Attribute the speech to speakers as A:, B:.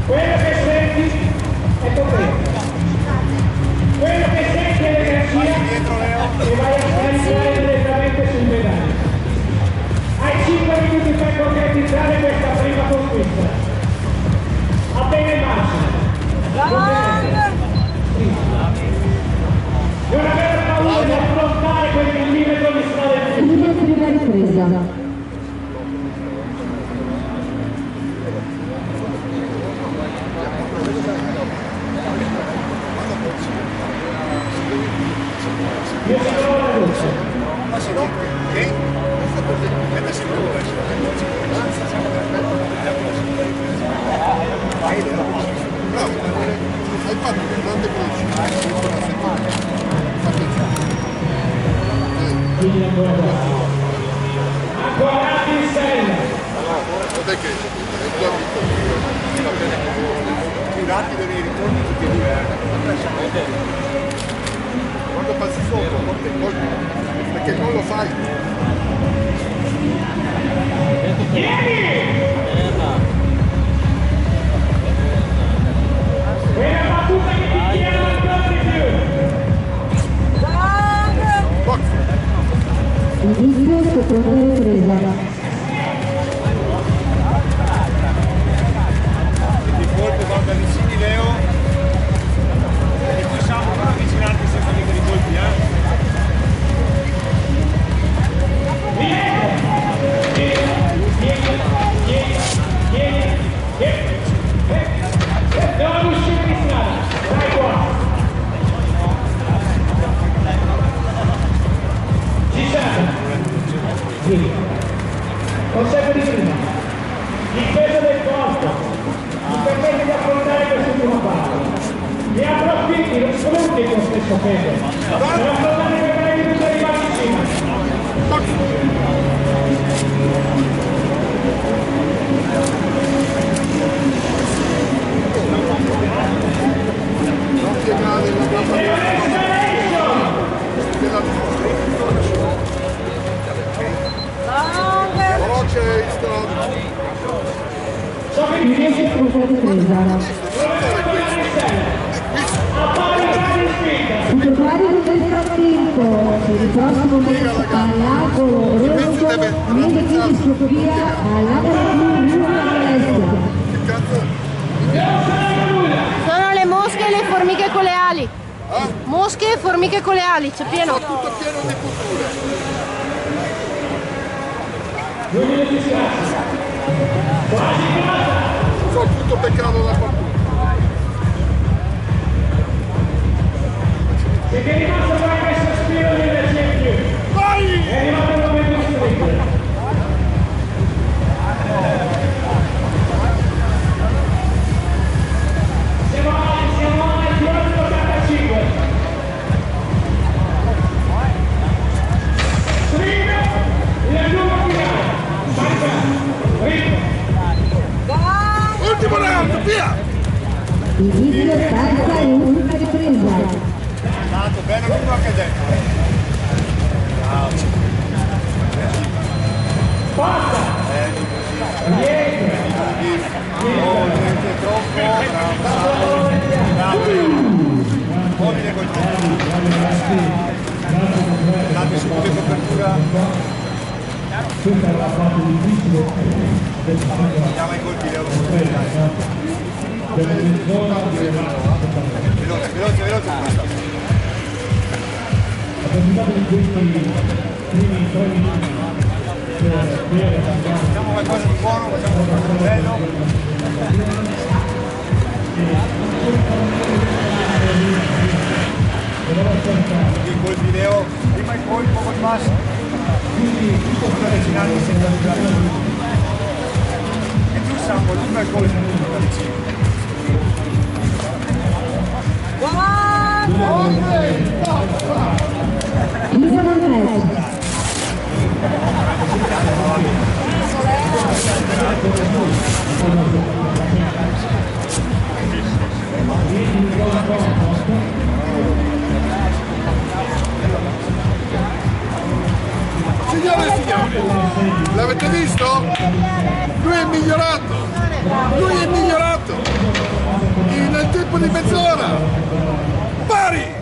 A: Quello che senti è potente. Quello che senti è l'energia e vai a scaricare direttamente sul medaglio. Hai 5 minuti per concretizzare questa prima conquista. Appena in marcia. Non avere paura di affrontare quel millimetro di strada.
B: Prima ripresa.
A: Io ti trovo la luce.
C: Ma se no, che? È sicuro. Hai fatto un grande velocità.
A: Ancora in sella.
C: Guardate che è già vinto. Va bene come più rapido nei ritorni tutti e due. Quando passi sotto, perché non lo fai.
A: Quella battuta che ti chiedono ancora di più.
B: Inizio seconda ripresa.
C: Di colpo guarda vicini Leo. E poi siamo per avvicinarti senza mica di colpi,
A: Devono uscire di strada. Dai qua. Ci siamo. Sì. Consegue di prima. Il peso del corpo ti permette di affrontare quest'ultima parte. Ne approfitti, non sfrutti il tuo stesso peso. Per affrontare i problemi di tutti arrivati in cima.
C: Non piegare la gamba della veloce
B: Inizio seconda ripresa. Titolari del frattempo, per il prossimo mese all'angolo rosso, vede quindi Sofia all'angolo blu all'est.
D: Sono le mosche e le formiche con le ali. Mosche e formiche con le ali, c'è pieno.
C: tutto pieno di culture. So tutto peccato da qualcuno.
A: Se ti è rimasto qualche sospiro di energia in più.
C: Vai!
A: È arrivato il momento di stringere. Siamo al chilometro 85. Stringa il lungo finale. Salta, ritmo.
C: Ultimo round, via!
B: Inizio terza e ultima ripresa.
C: Tanto bene lungo anche dentro.
A: Basta. Niente.
C: Niente troppo, bravo. Mobile col tempo. Date subito di copertura. Andiamo ai colpi, Leo. Veloce. Facciamo qualcosa di buono, facciamo qualcosa di bello. I colpi Leo, prima il colpo col basso, tutto avvicinarti senza arrivare. E più Sambo, lunga il colpo, da vicino.
B: Lisa Montes.
C: Signore e signori,
E: di mezz'ora! Pari!